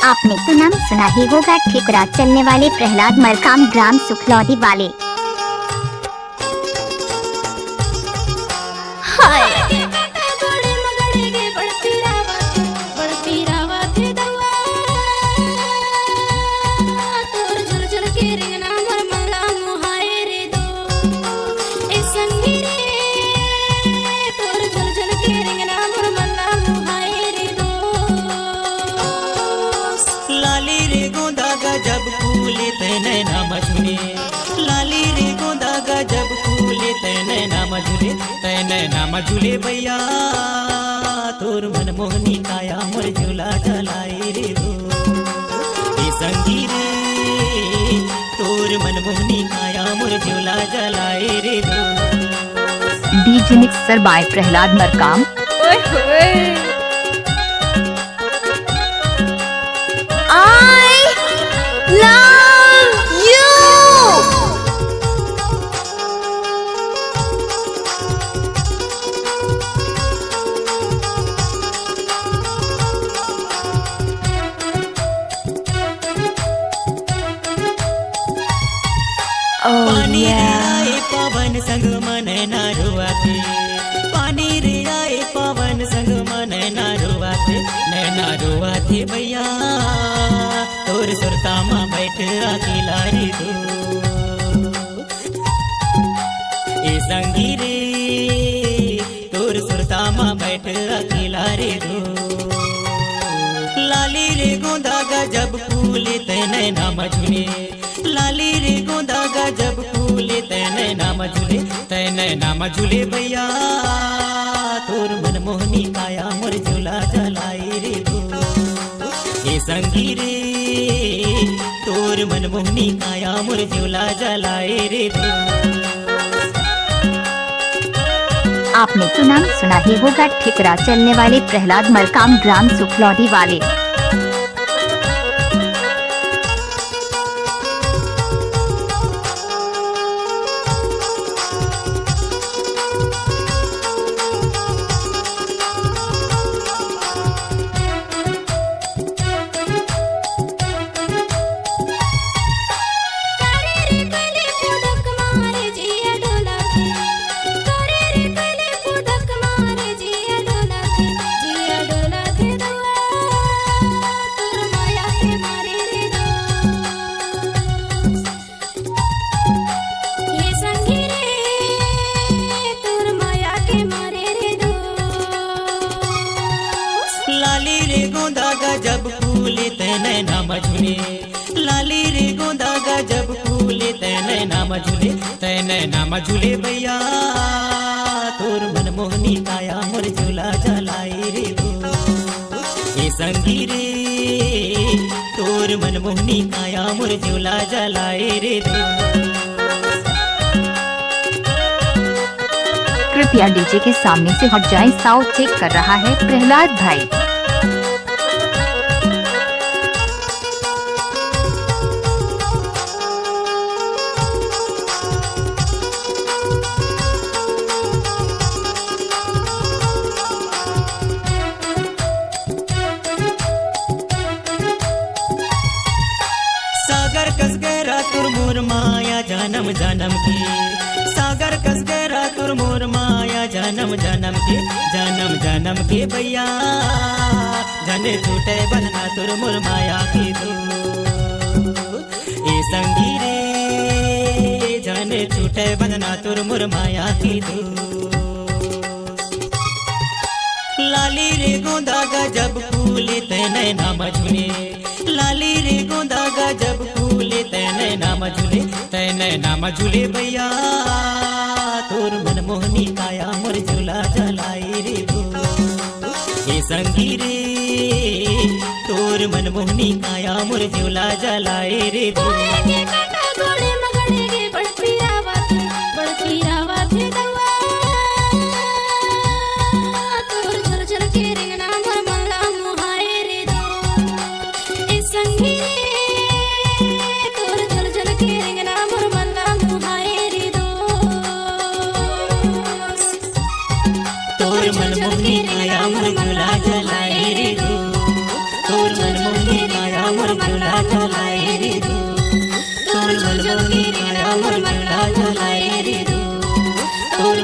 आपने तो नाम सुना ही होगा, ठिकरा चलने वाले प्रहलाद मरकाम ग्राम सुखलौदी वाले। जब फूले तैने नाम झूले, लाली रे गोंदा गा जब फूले तैने नाम झूले, तैने नाम झूले भैया तोर मन मोहनी काया मोर झूला जलाए रे हो। ए संगी रे तोर मन मोहनी काया मोर झूला जलाए रे हो। DJ mixer by Prahlad Markam. पानी रे आए पवन संग मन ना रुआते, पानी रे आए पवन संग मन ना रुआते, नैना रुआते भैया तोर सुरता माँ बैठ अकेला रे दो। ए संगी रे तोर सुरता माँ बैठ अकेला रे दो। लाली रे गोंदा गा जब फूले तैने नाम झूले, लाली रे गोंदा गा जब फूले तैने नाम झूले, तैने नाम झूले भैया तोर मन मोहनी काया मोर झूला जलाए रे हो। ए संगी रे तोर मन मोहनी काया मोर झूला जलाए रे हो। आपने तो नाम सुना ही होगा, ठिकरा चलने वाले प्रहलाद मरकाम ग्राम सुखलौदी वाले। लाली रे गोंदा गा जब फूले तैने नाम झूले, लाली रे गोंदा गा जब फूले तैने नाम झूले, तैने नाम झूले भैया तोर मन मोहनी काया मोर झूला जलाए रे हो। ए संगी रे तोर मन मोहनी काया मोर झूला जलाए रे हो। कृपया डीजे के सामने से हट जाएं, साउंड चेक कर रहा है प्रहलाद भाई। सागर कस गहरा तुर मोर माया जन्म जन्म की, सागर कस गहरा तुर मोर माया जन्म जन्म के, जन्म जन्म के भैया जने छूटे बंधना तुर मोर माया की दो। ए संगी रे जने छूटे बंधना तुर मोर माया की दो। लाली रे गोंदा गा जब फूले तैने नाम झूले, लाली रे गोंदा गा जब फूले तैने नाम झूले, तैने नाम झूले भैया तोर मन मोहनी काया मोर झूला जलाए रे हो। ए संगी रे तोर मन मोहनी काया मोर झूला जलाए रे हो। तोर मन मोहनी काया मोर झूला जलाए रे हो, तोर मन मोहनी काया झुमके रे मोर मटका झुलाए रे तोर